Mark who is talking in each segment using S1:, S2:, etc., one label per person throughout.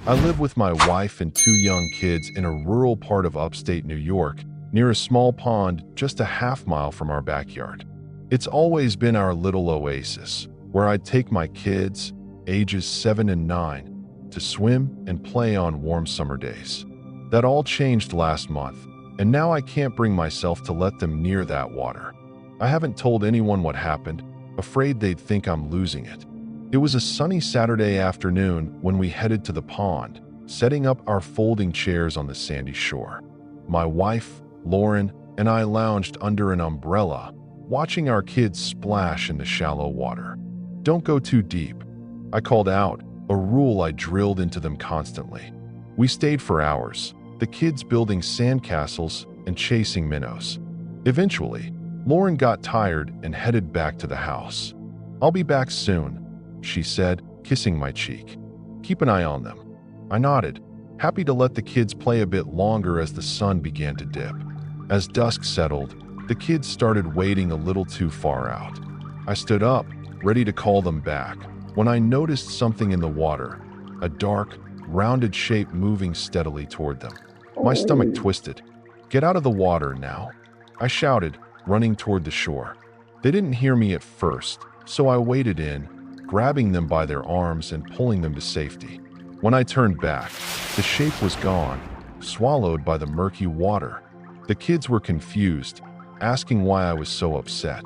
S1: I live with my wife and two young kids in a rural part of upstate New York, near a small pond just a half-mile from our backyard. It's always been our little oasis, where I'd take my kids, ages 7 and 9, to swim and play on warm summer days. That all changed last month, and now I can't bring myself to let them near that water. I haven't told anyone what happened, afraid they'd think I'm losing it. It was a sunny Saturday afternoon when we headed to the pond, setting up our folding chairs on the sandy shore. My wife, Lauren, and I lounged under an umbrella, watching our kids splash in the shallow water. "Don't go too deep," I called out, a rule I drilled into them constantly. We stayed for hours, the kids building sandcastles and chasing minnows. Eventually, Lauren got tired and headed back to the house. "I'll be back soon," she said, kissing my cheek. "Keep an eye on them." I nodded, happy to let the kids play a bit longer as the sun began to dip. As dusk settled, the kids started wading a little too far out. I stood up, ready to call them back, when I noticed something in the water, a dark, rounded shape moving steadily toward them. My stomach twisted. "Get out of the water now," I shouted, running toward the shore. They didn't hear me at first, so I waded in, grabbing them by their arms and pulling them to safety. When I turned back, the shape was gone, swallowed by the murky water. The kids were confused, asking why I was so upset.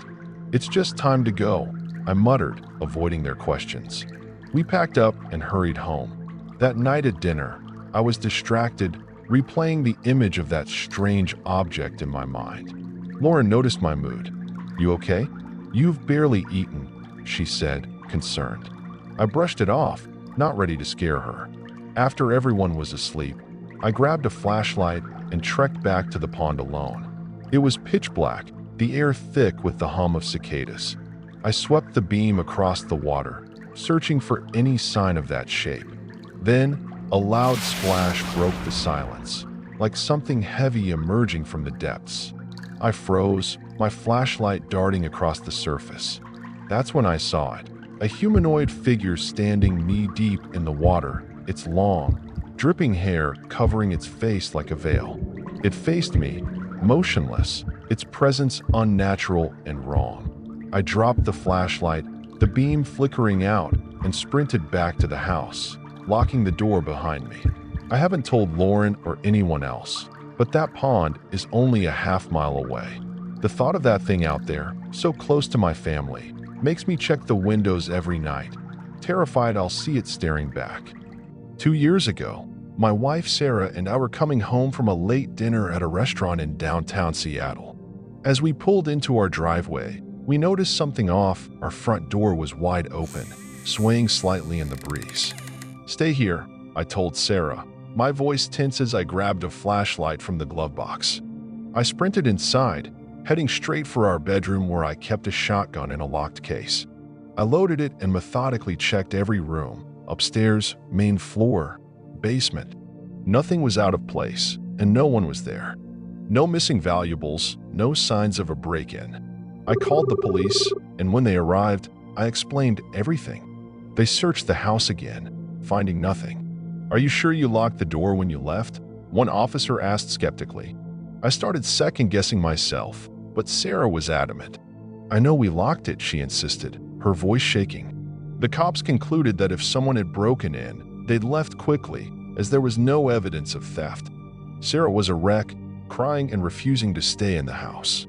S1: "It's just time to go," I muttered, avoiding their questions. We packed up and hurried home. That night at dinner, I was distracted, replaying the image of that strange object in my mind. Lauren noticed my mood. "You okay?" "You've barely eaten," she said, concerned. I brushed it off, not ready to scare her. After everyone was asleep, I grabbed a flashlight and trekked back to the pond alone. It was pitch black, the air thick with the hum of cicadas. I swept the beam across the water, searching for any sign of that shape. Then, a loud splash broke the silence, like something heavy emerging from the depths. I froze, my flashlight darting across the surface. That's when I saw it. A humanoid figure standing knee-deep in the water, its long, dripping hair covering its face like a veil. It faced me, motionless, its presence unnatural and wrong. I dropped the flashlight, the beam flickering out, and sprinted back to the house, locking the door behind me. I haven't told Lauren or anyone else, but that pond is only a half-mile away. The thought of that thing out there, so close to my family, makes me check the windows every night, terrified I'll see it staring back. 2 years ago, my wife Sarah and I were coming home from a late dinner at a restaurant in downtown Seattle. As we pulled into our driveway, we noticed something off. Our front door was wide open, swaying slightly in the breeze. "Stay here," I told Sarah, my voice tense as I grabbed a flashlight from the glove box. I sprinted inside, heading straight for our bedroom where I kept a shotgun in a locked case. I loaded it and methodically checked every room, upstairs, main floor, basement. Nothing was out of place, and no one was there. No missing valuables, no signs of a break-in. I called the police, and when they arrived, I explained everything. They searched the house again, finding nothing. "Are you sure you locked the door when you left?" one officer asked skeptically. I started second-guessing myself, but Sarah was adamant. "I know we locked it," she insisted, her voice shaking. The cops concluded that if someone had broken in, they'd left quickly, as there was no evidence of theft. Sarah was a wreck, crying and refusing to stay in the house.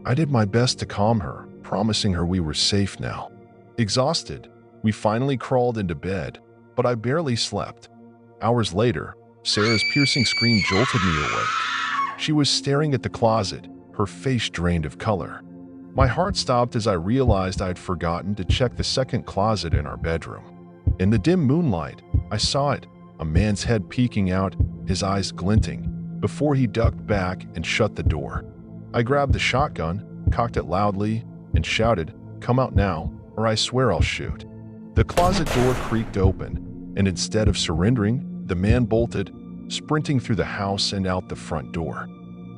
S1: I did my best to calm her, promising her we were safe now. Exhausted, we finally crawled into bed, but I barely slept. Hours later, Sarah's piercing scream jolted me awake. She was staring at the closet, her face drained of color. My heart stopped as I realized I'd forgotten to check the second closet in our bedroom. In the dim moonlight, I saw it, a man's head peeking out, his eyes glinting, before he ducked back and shut the door. I grabbed the shotgun, cocked it loudly, and shouted, "Come out now, or I swear I'll shoot." The closet door creaked open, and instead of surrendering, the man bolted, sprinting through the house and out the front door.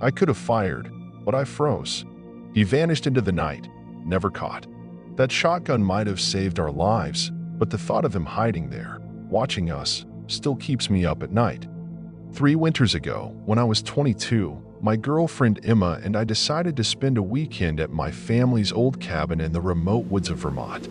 S1: I could have fired, but I froze. He vanished into the night, never caught. That shotgun might have saved our lives, but the thought of him hiding there, watching us, still keeps me up at night. 3 winters ago, when I was 22, my girlfriend Emma and I decided to spend a weekend at my family's old cabin in the remote woods of Vermont.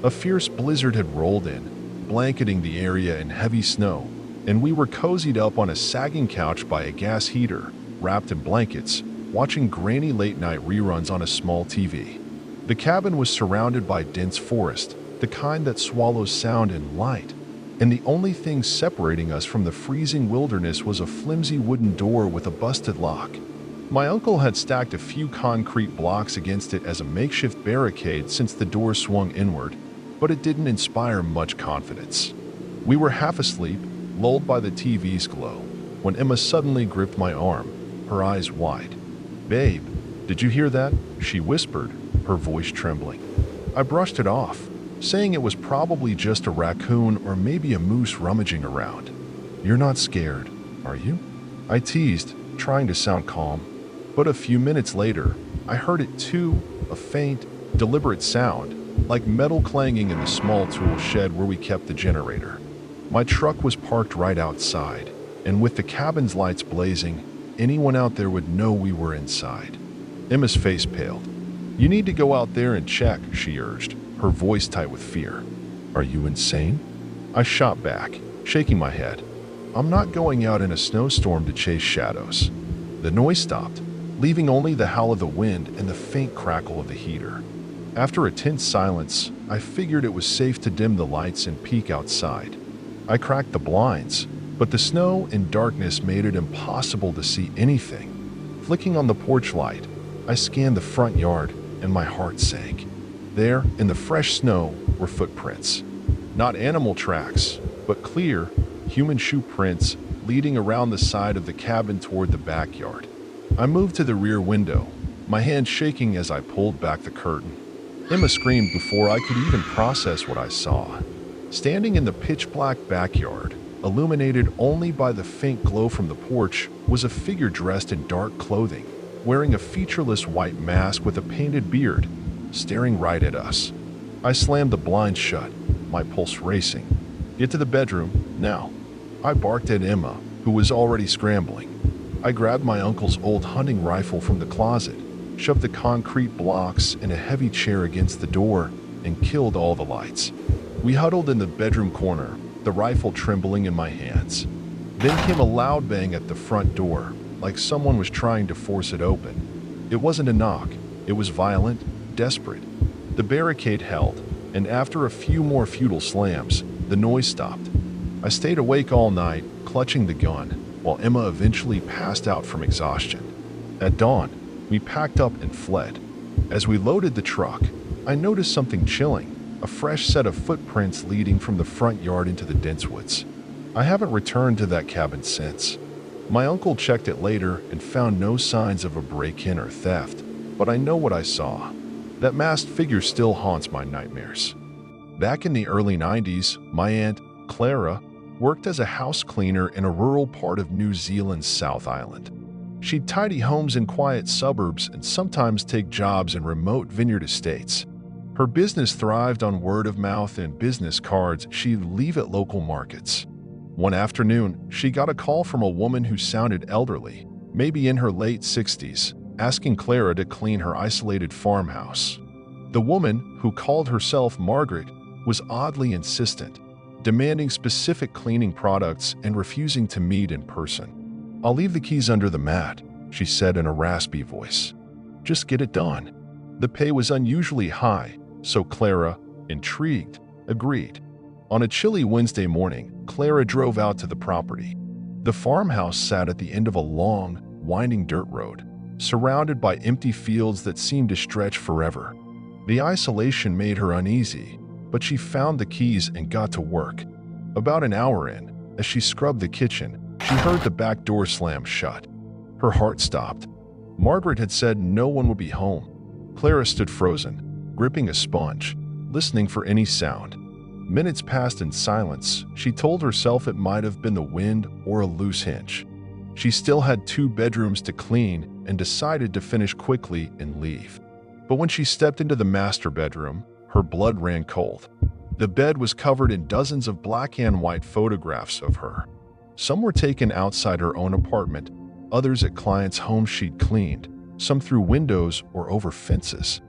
S1: A fierce blizzard had rolled in, blanketing the area in heavy snow, and we were cozied up on a sagging couch by a gas heater, wrapped in blankets, watching grainy late-night reruns on a small TV. The cabin was surrounded by dense forest, the kind that swallows sound and light, and the only thing separating us from the freezing wilderness was a flimsy wooden door with a busted lock. My uncle had stacked a few concrete blocks against it as a makeshift barricade since the door swung inward, but it didn't inspire much confidence. We were half asleep, lulled by the TV's glow, when Emma suddenly gripped my arm, her eyes wide. "Babe, did you hear that?" she whispered, her voice trembling. I brushed it off, saying it was probably just a raccoon or maybe a moose rummaging around. "You're not scared, are you?" I teased, trying to sound calm. But a few minutes later, I heard it too, a faint, deliberate sound, like metal clanging in the small tool shed where we kept the generator. My truck was parked right outside, and with the cabin's lights blazing, anyone out there would know we were inside. Emma's face paled. "You need to go out there and check," she urged, her voice tight with fear. "Are you insane?" I shot back, shaking my head. "I'm not going out in a snowstorm to chase shadows." The noise stopped, leaving only the howl of the wind and the faint crackle of the heater. After a tense silence, I figured it was safe to dim the lights and peek outside. I cracked the blinds, but the snow and darkness made it impossible to see anything. Flicking on the porch light, I scanned the front yard, and my heart sank. There, in the fresh snow, were footprints. Not animal tracks, but clear, human shoe prints leading around the side of the cabin toward the backyard. I moved to the rear window, my hand shaking as I pulled back the curtain. Emma screamed before I could even process what I saw. Standing in the pitch-black backyard, illuminated only by the faint glow from the porch, was a figure dressed in dark clothing, wearing a featureless white mask with a painted beard, staring right at us. I slammed the blinds shut, my pulse racing. "Get to the bedroom, now." I barked at Emma, who was already scrambling. I grabbed my uncle's old hunting rifle from the closet, shoved the concrete blocks and a heavy chair against the door, and killed all the lights. We huddled in the bedroom corner, the rifle trembling in my hands. Then came a loud bang at the front door, like someone was trying to force it open. It wasn't a knock, it was violent, desperate. The barricade held, and after a few more futile slams, the noise stopped. I stayed awake all night, clutching the gun, while Emma eventually passed out from exhaustion. At dawn, we packed up and fled. As we loaded the truck, I noticed something chilling, a fresh set of footprints leading from the front yard into the dense woods. I haven't returned to that cabin since. My uncle checked it later and found no signs of a break-in or theft, but I know what I saw. That masked figure still haunts my nightmares. Back in the early 90s, my aunt, Clara, worked as a house cleaner in a rural part of New Zealand's South Island. She'd tidy homes in quiet suburbs and sometimes take jobs in remote vineyard estates. Her business thrived on word of mouth and business cards she'd leave at local markets. One afternoon, she got a call from a woman who sounded elderly, maybe in her late 60s, asking Clara to clean her isolated farmhouse. The woman, who called herself Margaret, was oddly insistent, demanding specific cleaning products and refusing to meet in person. "I'll leave the keys under the mat," she said in a raspy voice. "Just get it done." The pay was unusually high, so Clara, intrigued, agreed. On a chilly Wednesday morning, Clara drove out to the property. The farmhouse sat at the end of a long, winding dirt road, surrounded by empty fields that seemed to stretch forever. The isolation made her uneasy, but she found the keys and got to work. About an hour in, as she scrubbed the kitchen, she heard the back door slam shut. Her heart stopped. Margaret had said no one would be home. Clara stood frozen, gripping a sponge, listening for any sound. Minutes passed in silence. She told herself it might have been the wind or a loose hinge. She still had 2 bedrooms to clean and decided to finish quickly and leave. But when she stepped into the master bedroom, her blood ran cold. The bed was covered in dozens of black and white photographs of her. Some were taken outside her own apartment, others at clients' homes she'd cleaned, some through windows or over fences.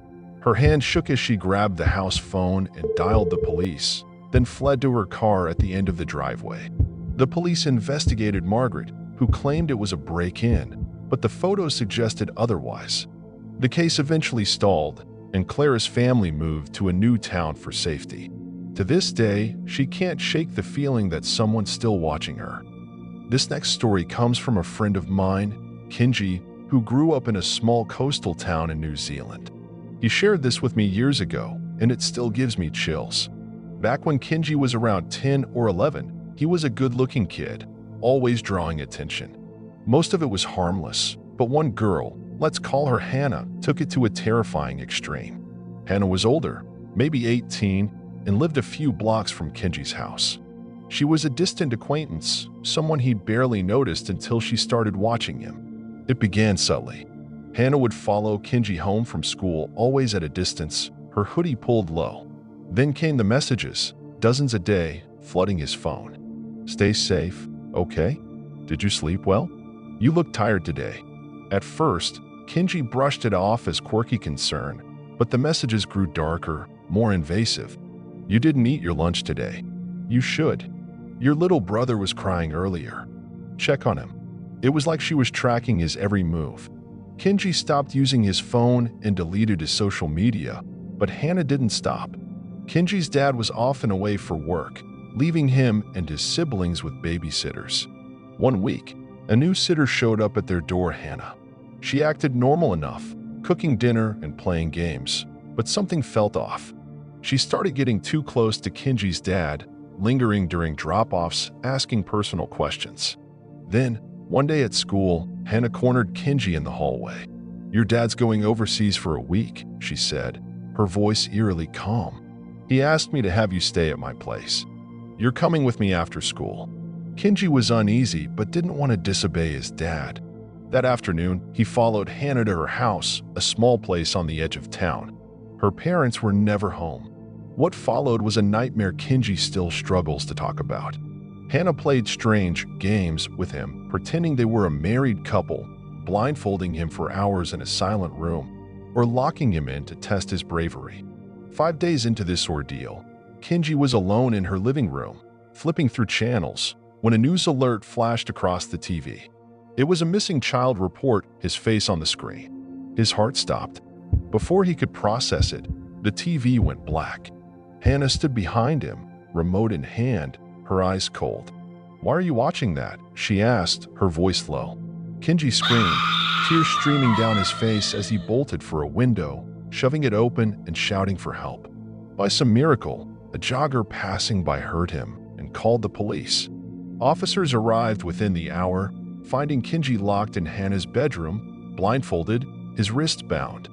S1: Her hand shook as she grabbed the house phone and dialed the police, then fled to her car at the end of the driveway. The police investigated Margaret, who claimed it was a break-in, but the photos suggested otherwise. The case eventually stalled, and Clara's family moved to a new town for safety. To this day, she can't shake the feeling that someone's still watching her. This next story comes from a friend of mine, Kenji, who grew up in a small coastal town in New Zealand. He shared this with me years ago, and it still gives me chills. Back when Kenji was around 10 or 11, he was a good-looking kid, always drawing attention. Most of it was harmless, but one girl, let's call her Hannah, took it to a terrifying extreme. Hannah was older, maybe 18, and lived a few blocks from Kenji's house. She was a distant acquaintance, someone he'd barely noticed until she started watching him. It began subtly. Hannah would follow Kenji home from school, always at a distance, her hoodie pulled low. Then came the messages, dozens a day, flooding his phone. Stay safe, okay? Did you sleep well? You look tired today. At first, Kenji brushed it off as quirky concern, but the messages grew darker, more invasive. You didn't eat your lunch today. You should. Your little brother was crying earlier. Check on him. It was like she was tracking his every move. Kenji stopped using his phone and deleted his social media, but Hannah didn't stop. Kenji's dad was often away for work, leaving him and his siblings with babysitters. One week, a new sitter showed up at their door. Hannah. She acted normal enough, cooking dinner and playing games, but something felt off. She started getting too close to Kenji's dad, lingering during drop-offs, asking personal questions. Then, one day at school, Hannah cornered Kenji in the hallway. Your dad's going overseas for a week, she said, her voice eerily calm. He asked me to have you stay at my place. You're coming with me after school. Kenji was uneasy but didn't want to disobey his dad. That afternoon, he followed Hannah to her house, a small place on the edge of town. Her parents were never home. What followed was a nightmare Kenji still struggles to talk about. Hannah played strange games with him, pretending they were a married couple, blindfolding him for hours in a silent room, or locking him in to test his bravery. 5 days into this ordeal, Kenji was alone in her living room, flipping through channels, when a news alert flashed across the TV. It was a missing child report, his face on the screen. His heart stopped. Before he could process it, the TV went black. Hannah stood behind him, remote in hand, her eyes cold. Why are you watching that? She asked, her voice low. Kenji screamed, tears streaming down his face as he bolted for a window, shoving it open and shouting for help. By some miracle, a jogger passing by heard him and called the police. Officers arrived within the hour, finding Kenji locked in Hannah's bedroom, blindfolded, his wrists bound.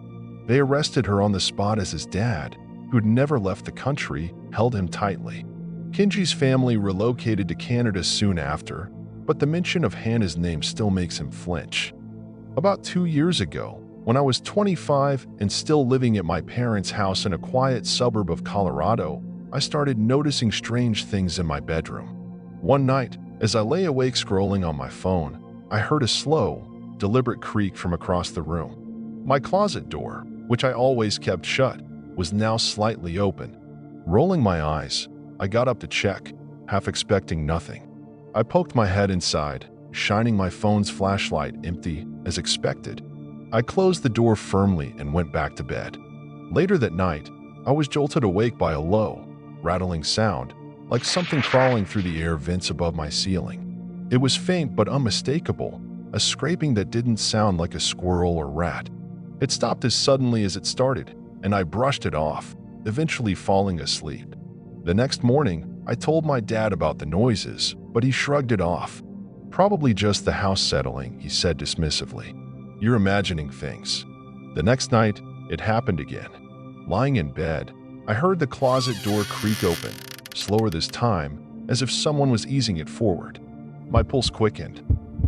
S1: They arrested her on the spot as his dad, who'd never left the country, held him tightly. Kenji's family relocated to Canada soon after, but the mention of Hannah's name still makes him flinch. About 2 years ago, when I was 25 and still living at my parents' house in a quiet suburb of Colorado, I started noticing strange things in my bedroom. One night, as I lay awake scrolling on my phone, I heard a slow, deliberate creak from across the room. My closet door, which I always kept shut, was now slightly open. Rolling my eyes, I got up to check, half expecting nothing. I poked my head inside, shining my phone's flashlight empty, as expected. I closed the door firmly and went back to bed. Later that night, I was jolted awake by a low, rattling sound, like something crawling through the air vents above my ceiling. It was faint but unmistakable, a scraping that didn't sound like a squirrel or rat. It stopped as suddenly as it started, and I brushed it off, eventually falling asleep. The next morning, I told my dad about the noises, but he shrugged it off. Probably just the house settling, he said dismissively. You're imagining things. The next night, it happened again. Lying in bed, I heard the closet door creak open, slower this time, as if someone was easing it forward. My pulse quickened.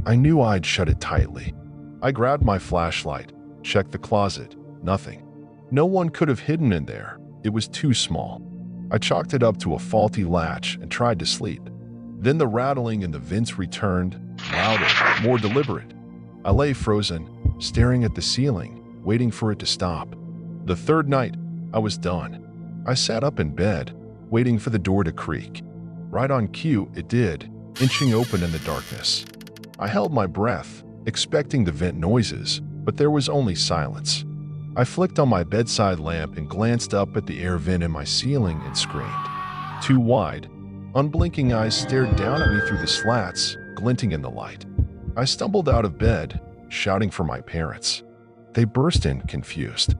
S1: I knew I'd shut it tightly. I grabbed my flashlight, checked the closet, nothing. No one could have hidden in there. It was too small. I chalked it up to a faulty latch and tried to sleep. Then the rattling in the vents returned, louder, more deliberate. I lay frozen, staring at the ceiling, waiting for it to stop. The third night, I was done. I sat up in bed, waiting for the door to creak. Right on cue, it did, inching open in the darkness. I held my breath, expecting the vent noises, but there was only silence. I flicked on my bedside lamp and glanced up at the air vent in my ceiling and screamed. Too wide. Unblinking eyes stared down at me through the slats, glinting in the light. I stumbled out of bed, shouting for my parents. They burst in, confused.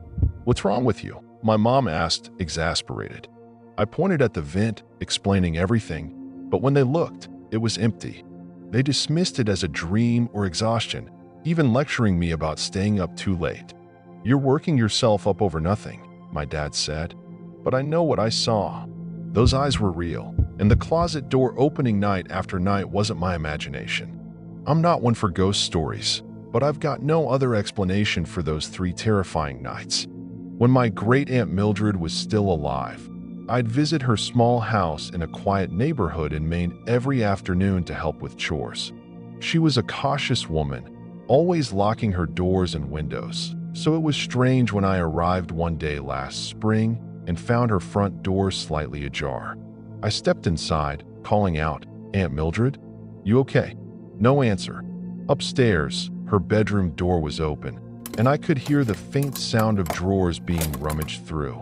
S1: "What's wrong with you?" my mom asked, exasperated. I pointed at the vent, explaining everything, but when they looked, it was empty. They dismissed it as a dream or exhaustion, even lecturing me about staying up too late. "You're working yourself up over nothing," my dad said. But I know what I saw. Those eyes were real, and the closet door opening night after night wasn't my imagination. I'm not one for ghost stories, but I've got no other explanation for those 3 terrifying nights. When my great-aunt Mildred was still alive, I'd visit her small house in a quiet neighborhood in Maine every afternoon to help with chores. She was a cautious woman, always locking her doors and windows, so it was strange when I arrived one day last spring and found her front door slightly ajar. I stepped inside, calling out, "Aunt Mildred? You okay?" No answer. Upstairs, her bedroom door was open, and I could hear the faint sound of drawers being rummaged through.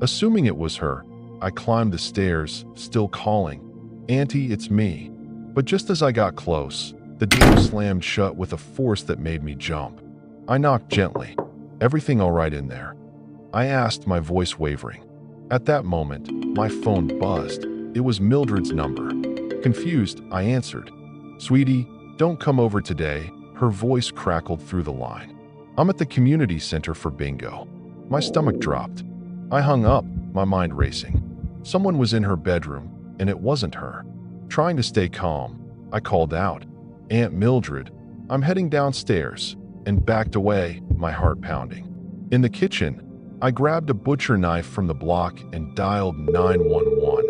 S1: Assuming it was her, I climbed the stairs, still calling, "Auntie, it's me." But just as I got close, the door slammed shut with a force that made me jump. I knocked gently. "Everything all right in there?" I asked, my voice wavering. At that moment, my phone buzzed. It was Mildred's number. Confused, I answered. "Sweetie, don't come over today." Her voice crackled through the line. "I'm at the community center for bingo." My stomach dropped. I hung up, my mind racing. Someone was in her bedroom, and it wasn't her. Trying to stay calm, I called out, "Aunt Mildred, I'm heading downstairs," and backed away, my heart pounding. In the kitchen, I grabbed a butcher knife from the block and dialed 911,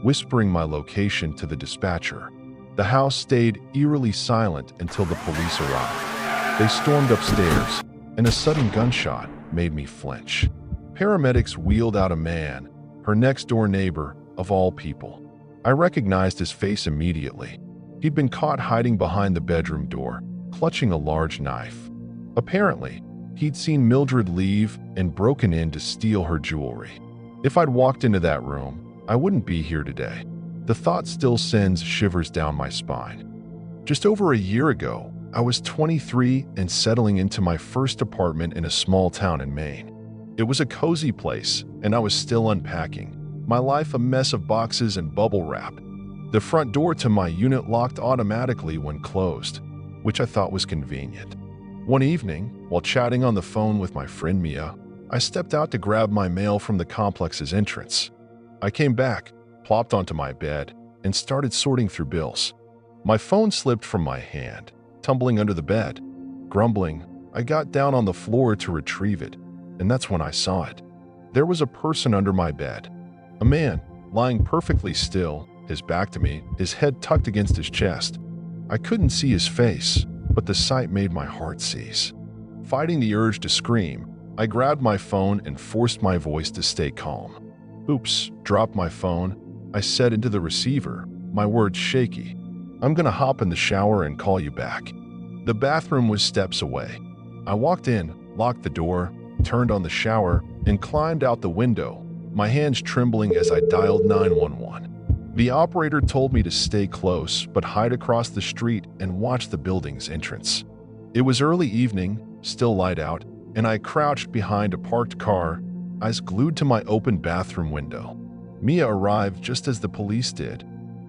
S1: whispering my location to the dispatcher. The house stayed eerily silent until the police arrived. They stormed upstairs, and a sudden gunshot made me flinch. Paramedics wheeled out a man, her next-door neighbor, of all people. I recognized his face immediately. He'd been caught hiding behind the bedroom door, clutching a large knife. Apparently, he'd seen Mildred leave and broken in to steal her jewelry. If I'd walked into that room, I wouldn't be here today. The thought still sends shivers down my spine. Just over a year ago, I was 23 and settling into my first apartment in a small town in Maine. It was a cozy place, and I was still unpacking, my life a mess of boxes and bubble wrap. The front door to my unit locked automatically when closed, which I thought was convenient. One evening, while chatting on the phone with my friend Mia, I stepped out to grab my mail from the complex's entrance. I came back, plopped onto my bed, and started sorting through bills. My phone slipped from my hand, tumbling under the bed. Grumbling, I got down on the floor to retrieve it, and that's when I saw it. There was a person under my bed. A man, lying perfectly still, his back to me, his head tucked against his chest. I couldn't see his face, but the sight made my heart seize. Fighting the urge to scream, I grabbed my phone and forced my voice to stay calm. "Oops," dropped my phone. I said into the receiver, my words shaky. "I'm gonna hop in the shower and call you back." The bathroom was steps away. I walked in, locked the door, turned on the shower, and climbed out the window, my hands trembling as I dialed 911. The operator told me to stay close, but hide across the street and watch the building's entrance. It was early evening, still light out, and I crouched behind a parked car, eyes glued to my open bathroom window. Mia arrived just as the police did.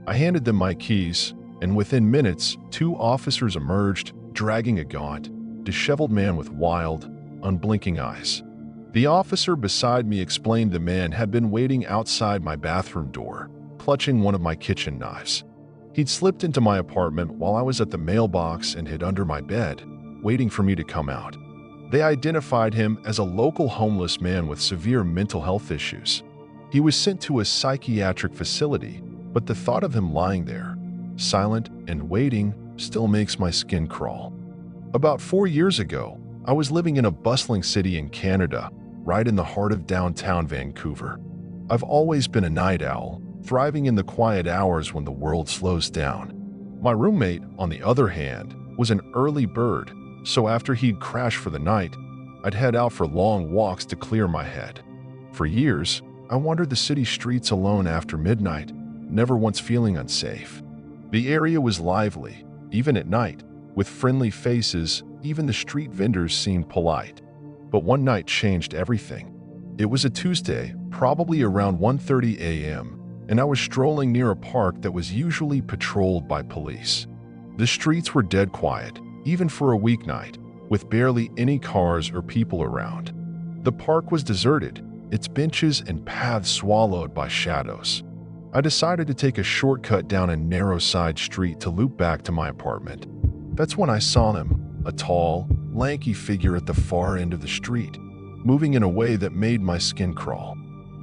S1: I handed them my keys, and within minutes, 2 officers emerged, dragging a gaunt, disheveled man with wild, unblinking eyes. The officer beside me explained the man had been waiting outside my bathroom door, clutching one of my kitchen knives. He'd slipped into my apartment while I was at the mailbox and hid under my bed, waiting for me to come out. They identified him as a local homeless man with severe mental health issues. He was sent to a psychiatric facility, but the thought of him lying there, silent and waiting, still makes my skin crawl. About 4 years ago, I was living in a bustling city in Canada, right in the heart of downtown Vancouver. I've always been a night owl, thriving in the quiet hours when the world slows down. My roommate, on the other hand, was an early bird, so after he'd crash for the night, I'd head out for long walks to clear my head. For years, I wandered the city streets alone after midnight, never once feeling unsafe. The area was lively, even at night, with friendly faces. Even the street vendors seemed polite. But one night changed everything. It was a Tuesday, probably around 1:30 a.m., and I was strolling near a park that was usually patrolled by police. The streets were dead quiet, even for a weeknight, with barely any cars or people around. The park was deserted, its benches and paths swallowed by shadows. I decided to take a shortcut down a narrow side street to loop back to my apartment. That's when I saw him, a tall, lanky figure at the far end of the street, moving in a way that made my skin crawl.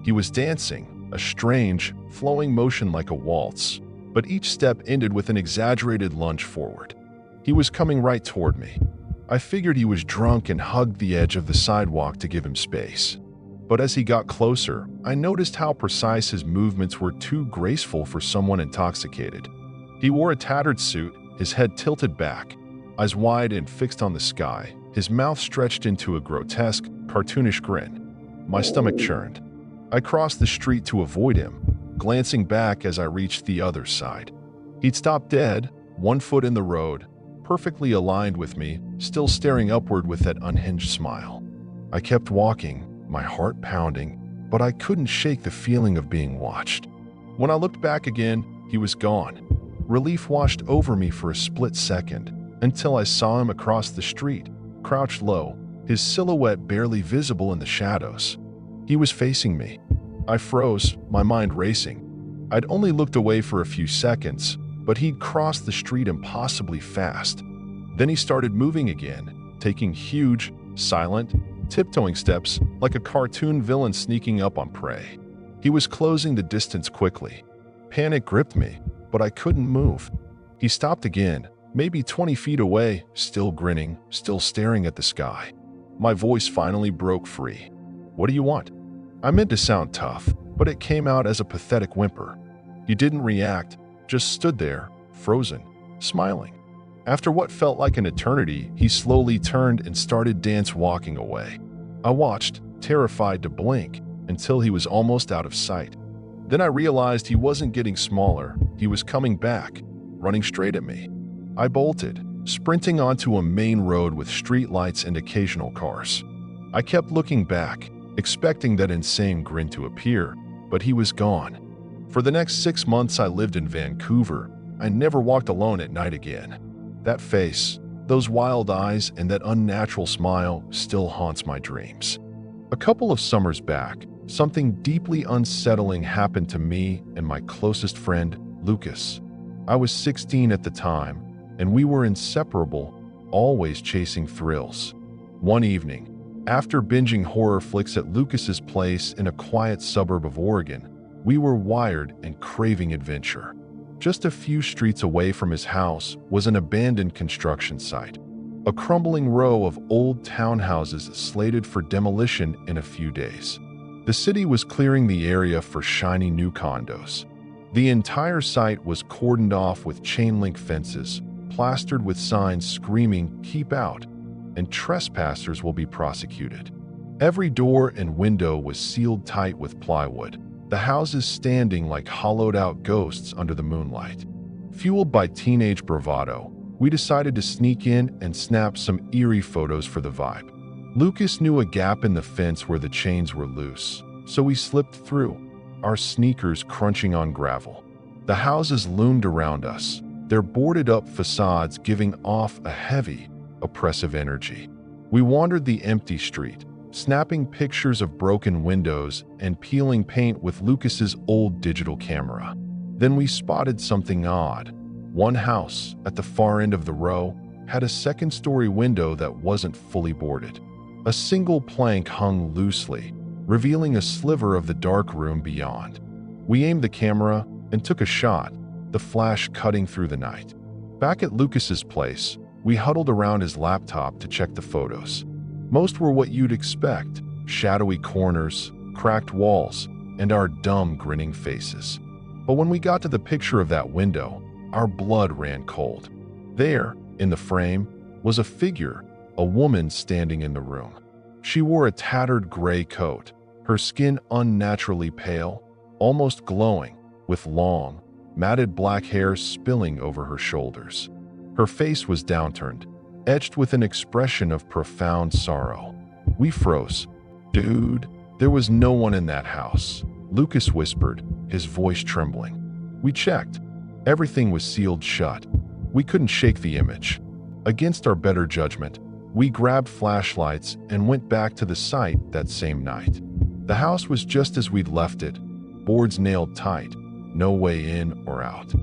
S1: He was dancing, a strange, flowing motion like a waltz, but each step ended with an exaggerated lunge forward. He was coming right toward me. I figured he was drunk and hugged the edge of the sidewalk to give him space. But as he got closer, I noticed how precise his movements were, too graceful for someone intoxicated. He wore a tattered suit, his head tilted back, eyes wide and fixed on the sky, his mouth stretched into a grotesque, cartoonish grin. My stomach churned. I crossed the street to avoid him, glancing back as I reached the other side. He'd stopped dead, one foot in the road, perfectly aligned with me, still staring upward with that unhinged smile. I kept walking, my heart pounding, but I couldn't shake the feeling of being watched. When I looked back again, he was gone. Relief washed over me for a split second, until I saw him across the street, crouched low, his silhouette barely visible in the shadows. He was facing me. I froze, my mind racing. I'd only looked away for a few seconds, but he'd crossed the street impossibly fast. Then he started moving again, taking huge, silent, tiptoeing steps like a cartoon villain sneaking up on prey. He was closing the distance quickly. Panic gripped me, but I couldn't move. He stopped again, maybe 20 feet away, still grinning, still staring at the sky. My voice finally broke free. "What do you want?" I meant to sound tough, but it came out as a pathetic whimper. He didn't react, just stood there, frozen, smiling. After what felt like an eternity, he slowly turned and started walking away. I watched, terrified to blink, until he was almost out of sight. Then I realized he wasn't getting smaller, he was coming back, running straight at me. I bolted, sprinting onto a main road with street lights and occasional cars. I kept looking back, expecting that insane grin to appear, but he was gone. For the next 6 months I lived in Vancouver. I never walked alone at night again. That face, those wild eyes, and that unnatural smile still haunts my dreams. A couple of summers back, something deeply unsettling happened to me and my closest friend, Lucas. I was 16 at the time, and we were inseparable, always chasing thrills. One evening, after binging horror flicks at Lucas's place in a quiet suburb of Oregon, we were wired and craving adventure. Just a few streets away from his house was an abandoned construction site, a crumbling row of old townhouses slated for demolition in a few days. The city was clearing the area for shiny new condos. The entire site was cordoned off with chain-link fences, plastered with signs screaming, "Keep out," and "Trespassers will be prosecuted." Every door and window was sealed tight with plywood, the houses standing like hollowed-out ghosts under the moonlight. Fueled by teenage bravado, we decided to sneak in and snap some eerie photos for the vibe. Lucas knew a gap in the fence where the chains were loose, so we slipped through, our sneakers crunching on gravel. The houses loomed around us, their boarded-up facades giving off a heavy, oppressive energy. We wandered the empty street, snapping pictures of broken windows and peeling paint with Lucas's old digital camera. Then we spotted something odd. One house, at the far end of the row, had a second-story window that wasn't fully boarded. A single plank hung loosely, revealing a sliver of the dark room beyond. We aimed the camera and took a shot, the flash cutting through the night. Back at Lucas's place, we huddled around his laptop to check the photos. Most were what you'd expect: shadowy corners, cracked walls, and our dumb, grinning faces. But when we got to the picture of that window, our blood ran cold. There, in the frame, was a figure, a woman standing in the room. She wore a tattered gray coat, her skin unnaturally pale, almost glowing, with long, matted black hair spilling over her shoulders. Her face was downturned, etched with an expression of profound sorrow. We froze. "Dude, there was no one in that house," Lucas whispered, his voice trembling. We checked. Everything was sealed shut. We couldn't shake the image. Against our better judgment, we grabbed flashlights and went back to the site that same night. The house was just as we'd left it, boards nailed tight, no way in or out.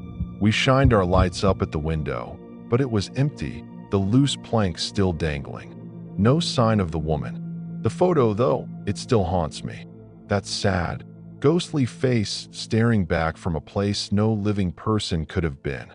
S1: We shined our lights up at the window, but it was empty, the loose plank still dangling. No sign of the woman. The photo, though, it still haunts me. That sad, ghostly face staring back from a place no living person could have been.